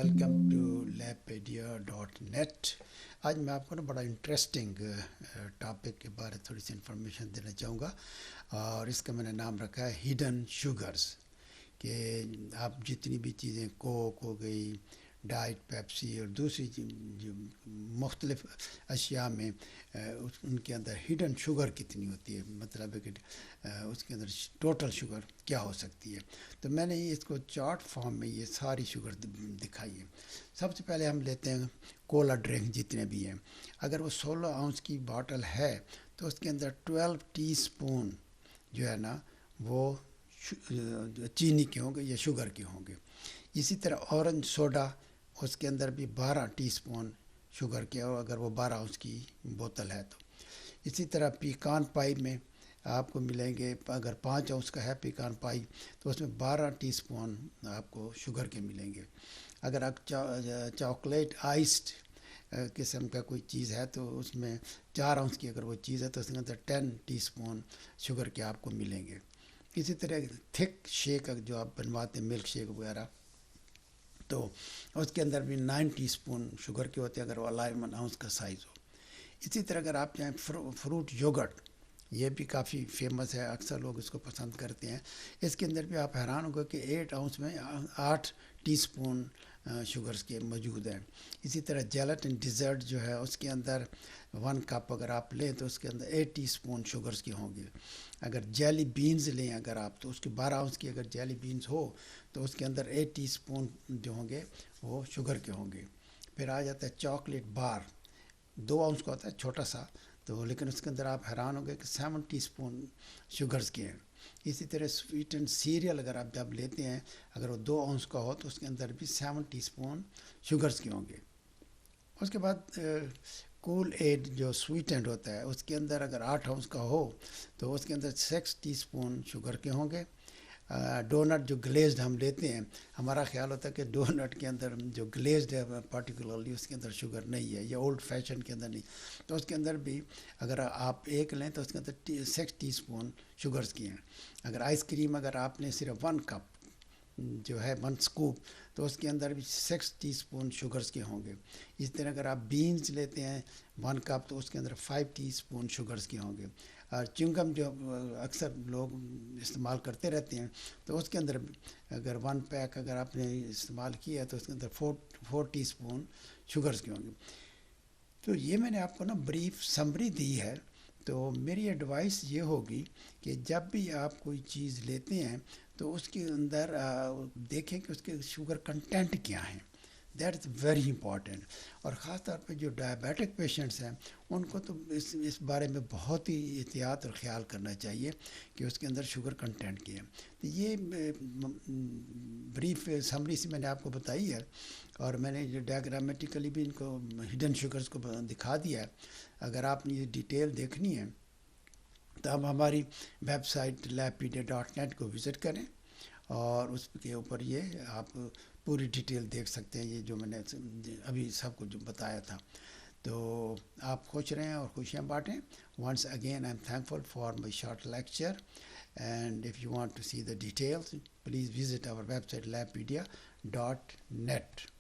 Welcome to lapedia.net۔ آج میں آپ کو بڑا انٹرسٹنگ ٹاپک کے بارے تھوڑی سی انفارمیشن دینا چاہوں گا، اور اس کا میں نے نام رکھا ہے ہیڈن شوگرز۔ کہ آپ جتنی بھی چیزیں کوک ہو گئی، ڈائٹ، پیپسی اور دوسری جو مختلف اشیاء میں ان کے اندر ہیڈن شوگر کتنی ہوتی ہے، مطلب ہے کہ اس کے اندر ٹوٹل شوگر کیا ہو سکتی ہے۔ تو میں نے اس کو چارٹ فارم میں یہ ساری شوگر دکھائی ہے۔ سب سے پہلے ہم لیتے ہیں کولا ڈرنک جتنے بھی ہیں، اگر وہ 16 اونس کی باٹل ہے تو اس کے اندر 12 ٹی اسپون جو ہے نا وہ چینی کے ہوں گے یا شوگر کے ہوں گے۔ اسی طرح اورنج سوڈا، اس کے اندر بھی 12 ٹی اسپون شوگر کے، اور اگر وہ 12 اونس کی بوتل ہے تو۔ اسی طرح پیکان پائی میں آپ کو ملیں گے، اگر 5 اونس کا ہے پیکان پائی تو اس میں 12 ٹی اسپون آپ کو شوگر کے ملیں گے۔ اگر آپ چاکلیٹ آئسڈ قسم کا کوئی چیز ہے تو اس میں 4 اونس کی اگر وہ چیز ہے تو اس کے اندر 10 ٹی اسپون شوگر کے آپ کو ملیں گے۔ اسی طرح تھک شیک جو آپ بنواتے ہیں، ملک شیک وغیرہ، تو اس کے اندر بھی 9 ٹی اسپون شوگر کے ہوتے ہیں اگر وہ 11 اونس کا سائز ہو۔ اسی طرح اگر آپ چاہیں فروٹ یوگرٹ، یہ بھی کافی فیمس ہے، اکثر لوگ اس کو پسند کرتے ہیں۔ اس کے اندر بھی آپ حیران ہوں گے کہ 8 اونس میں 8 ٹی اسپون شوگرز کے موجود ہیں۔ اسی طرح جیلاٹن ڈیزرٹ جو ہے اس کے اندر 1 کپ اگر آپ لیں تو اس کے اندر 8 ٹی اسپون شوگرز کے ہوں گے۔ اگر جیلی بینز لیں اگر آپ تو اس کے 12 اونس کی اگر جیلی بینز ہو تو اس کے اندر 8 ٹی اسپون جو ہوں گے وہ شوگر کے ہوں گے۔ پھر آ جاتا ہے چاکلیٹ بار، 2 اونس کا ہوتا ہے چھوٹا سا، تو لیکن اس کے اندر آپ حیران ہوں گے کہ 7 ٹی اسپون شوگرز کے ہیں۔ اسی طرح سویٹ اینڈ سیریل اگر آپ جب لیتے ہیں، اگر وہ 2 اونس کا ہو تو اس کے اندر بھی 7 ٹی اسپون شوگرز کے ہوں گے۔ اس کے بعد کول ایڈ جو سویٹ اینڈ ہوتا ہے اس کے اندر اگر 8 اونس کا ہو تو اس کے اندر 6 ٹی اسپون شوگر کے ہوں گے۔ ڈونٹ جو گلیزڈ ہم لیتے ہیں، ہمارا خیال ہوتا ہے کہ ڈونٹ کے اندر جو گلیزڈ ہے پارٹیکولرلی اس کے اندر شوگر نہیں ہے، یا اولڈ فیشن کے اندر نہیں، تو اس کے اندر بھی اگر آپ ایک لیں تو اس کے اندر 6 ٹی اسپون شوگرز کی ہیں۔ اگر آئس کریم اگر آپ نے صرف 1 کپ جو ہے 1 اسکوپ تو اس کے اندر بھی 6 ٹی اسپون شوگرز کے ہوں گے۔ اس طرح اگر آپ بینز لیتے ہیں 1 کپ تو اس کے اندر 5 ٹی اسپون شوگرز کے ہوں گے۔ اور چنگم جو اکثر لوگ استعمال کرتے رہتے ہیں تو اس کے اندر اگر 1 پیک اگر آپ نے استعمال کیا ہے تو اس کے اندر 4 ٹی اسپون شوگرز کے ہوں گے۔ تو یہ میں نے آپ کو بریف سمری دی ہے۔ تو میری ایڈوائس یہ ہوگی کہ جب بھی آپ کوئی چیز لیتے ہیں تو اس کے اندر دیکھیں کہ اس کے شوگر کنٹینٹ کیا ہیں، دیٹ از ویری امپورٹنٹ۔ اور خاص طور پہ جو ڈائبیٹک پیشنٹس ہیں ان کو تو اس بارے میں بہت ہی احتیاط اور خیال کرنا چاہیے کہ اس کے اندر شوگر کنٹینٹ کیا ہے۔ تو یہ بریف سمری سے میں نے آپ کو بتائی ہے، اور میں نے جو ڈائگرامیٹیکلی بھی ان کو ہڈن شوگرز کو دکھا دیا ہے۔ اگر آپ نے یہ ڈیٹیل دیکھنی ہے تو آپ ہماری ویب سائٹ lapedia.net کو وزٹ کریں، اور اس کے اوپر یہ آپ پوری ڈیٹیل دیکھ سکتے ہیں، یہ جو میں نے ابھی سب کو جو بتایا تھا۔ تو آپ خوش رہیں اور خوشیاں بانٹیں۔ Once again I am thankful for my short lecture, and if you want to see the details please visit our website lapedia.net۔